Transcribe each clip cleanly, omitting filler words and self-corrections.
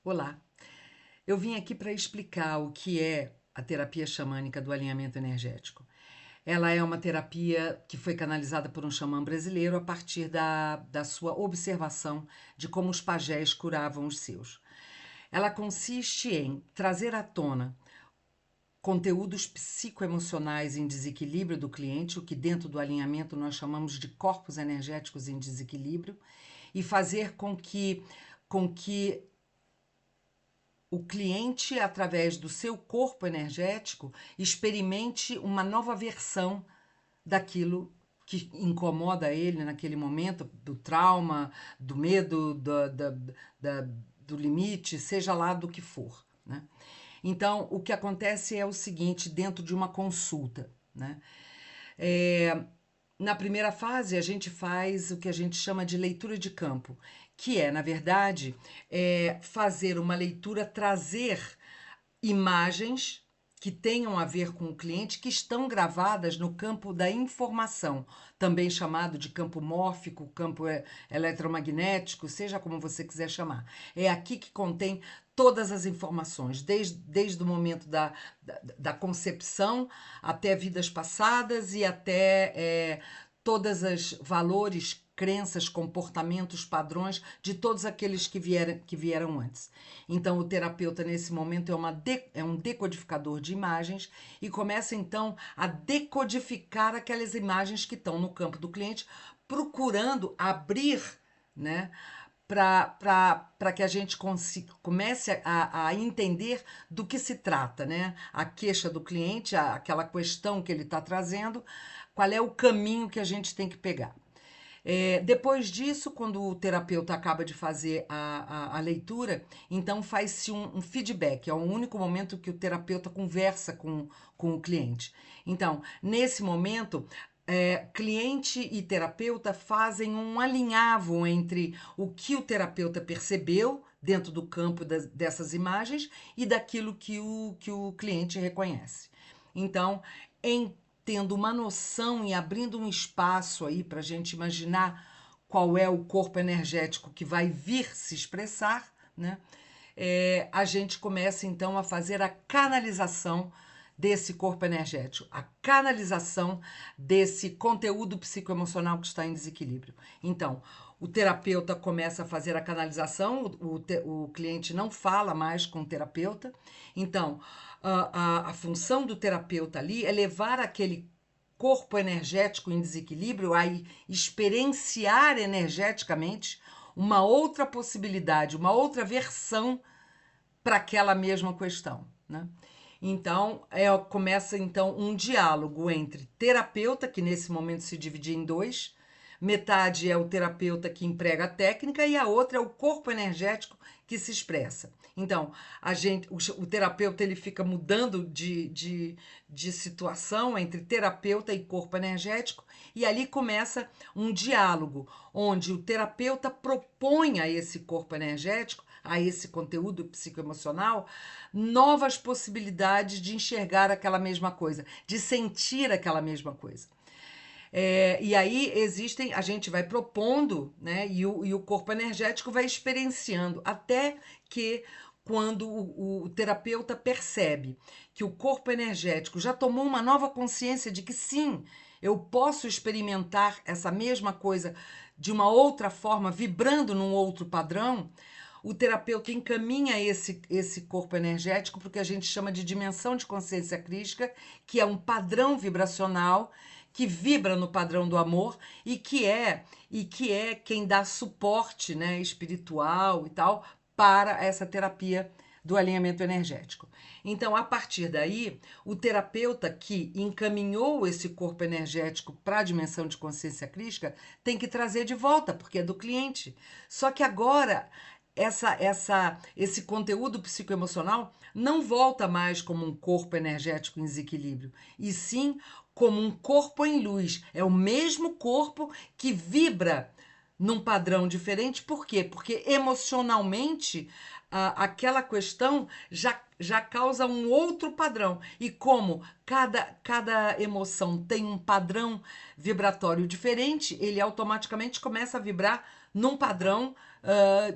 Olá, eu vim aqui para explicar o que é a terapia xamânica do alinhamento energético. Ela é uma terapia que foi canalizada por um xamã brasileiro a partir da sua observação de como os pajés curavam os seus. Ela consiste em trazer à tona conteúdos psicoemocionais em desequilíbrio do cliente, o que dentro do alinhamento nós chamamos de corpos energéticos em desequilíbrio, e fazer com que o cliente, através do seu corpo energético, experimente uma nova versão daquilo que incomoda ele naquele momento, do trauma, do medo, do limite, seja lá do que for, né? Então, o que acontece é o seguinte, dentro de uma consulta, né? É, Na primeira fase, a gente faz o que a gente chama de leitura de campo, que é, na verdade, fazer uma leitura, trazer imagens que tenham a ver com o cliente, que estão gravadas no campo da informação, também chamado de campo mórfico, campo eletromagnético, seja como você quiser chamar. É aqui que contém todas as informações, desde o momento da concepção até vidas passadas e até todos os valores, crenças, comportamentos, padrões de todos aqueles que vieram antes. Então, o terapeuta, nesse momento, é um decodificador de imagens e começa, então, a decodificar aquelas imagens que estão no campo do cliente, procurando abrir, né, para que a gente comece a entender do que se trata, né? A queixa do cliente, aquela questão que ele está trazendo, qual é o caminho que a gente tem que pegar. Depois disso, quando o terapeuta acaba de fazer a leitura, então faz-se um feedback, é o único momento que o terapeuta conversa com o cliente. Então, nesse momento, cliente e terapeuta fazem um alinhavo entre o que o terapeuta percebeu dentro do campo dessas imagens e daquilo que o cliente reconhece. Então, em tendo uma noção e abrindo um espaço aí para a gente imaginar qual é o corpo energético que vai vir se expressar, né? A gente começa então a fazer a canalização desse corpo energético, a canalização desse conteúdo psicoemocional que está em desequilíbrio. Então, o terapeuta começa a fazer a canalização, o cliente não fala mais com o terapeuta. Então, a função do terapeuta ali é levar aquele corpo energético em desequilíbrio a experienciar energeticamente uma outra possibilidade, uma outra versão para aquela mesma questão, né? Então, começa então um diálogo entre terapeuta, que nesse momento se divide em dois, metade é o terapeuta que emprega a técnica e a outra é o corpo energético que se expressa. Então, o terapeuta ele fica mudando de situação entre terapeuta e corpo energético, e ali começa um diálogo, onde o terapeuta propõe a esse corpo energético, a esse conteúdo psicoemocional, novas possibilidades de enxergar aquela mesma coisa, de sentir aquela mesma coisa. E aí a gente vai propondo, né? E o corpo energético vai experienciando, até que quando o terapeuta percebe que o corpo energético já tomou uma nova consciência de que sim, eu posso experimentar essa mesma coisa de uma outra forma, vibrando num outro padrão, o terapeuta encaminha esse corpo energético para o que a gente chama de dimensão de consciência crística, que é um padrão vibracional que vibra no padrão do amor e que é quem dá suporte, né, espiritual e tal para essa terapia do alinhamento energético. Então, a partir daí, o terapeuta que encaminhou esse corpo energético para a dimensão de consciência crística tem que trazer de volta, porque é do cliente. Só que agora esse conteúdo psicoemocional não volta mais como um corpo energético em desequilíbrio, e sim como um corpo em luz. É o mesmo corpo que vibra num padrão diferente. Por quê? Porque emocionalmente aquela questão já causa um outro padrão. E como cada emoção tem um padrão vibratório diferente, ele automaticamente começa a vibrar num padrão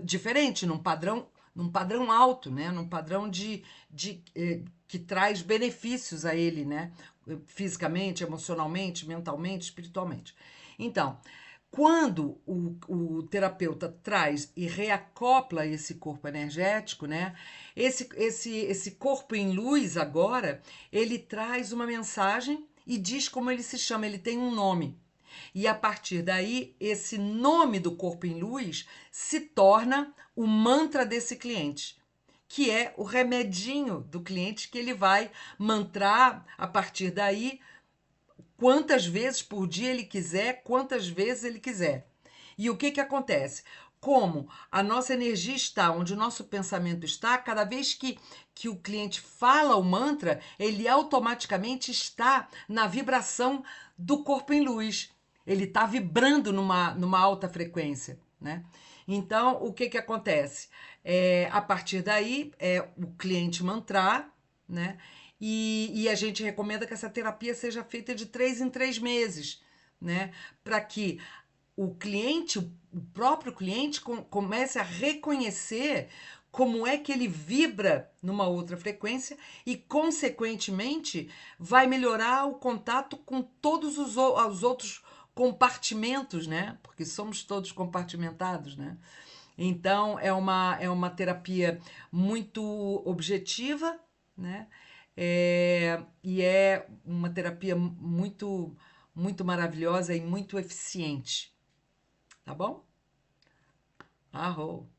diferente, num padrão num padrão alto, né? Num padrão que traz benefícios a ele, né? Fisicamente, emocionalmente, mentalmente, espiritualmente. Então, quando o terapeuta traz e reacopla esse corpo energético, né? Esse corpo em luz agora, ele traz uma mensagem e diz como ele se chama, ele tem um nome. E a partir daí, esse nome do corpo em luz se torna o mantra desse cliente, que é o remedinho do cliente que ele vai mantrar a partir daí quantas vezes por dia ele quiser, quantas vezes ele quiser. E o que que acontece? Como a nossa energia está onde o nosso pensamento está, cada vez que o cliente fala o mantra, ele automaticamente está na vibração do corpo em luz. Ele está vibrando numa alta frequência, né? Então, o que que acontece? A partir daí, o cliente mantrar, né? E a gente recomenda que essa terapia seja feita de 3 em 3 meses, né? Para que o cliente, o próprio cliente, comece a reconhecer como é que ele vibra numa outra frequência e, consequentemente, vai melhorar o contato com todos os outros compartimentos, né? Porque somos todos compartimentados, né? Então, é uma terapia muito objetiva, né? E é uma terapia muito, muito maravilhosa e muito eficiente, tá bom? Arro.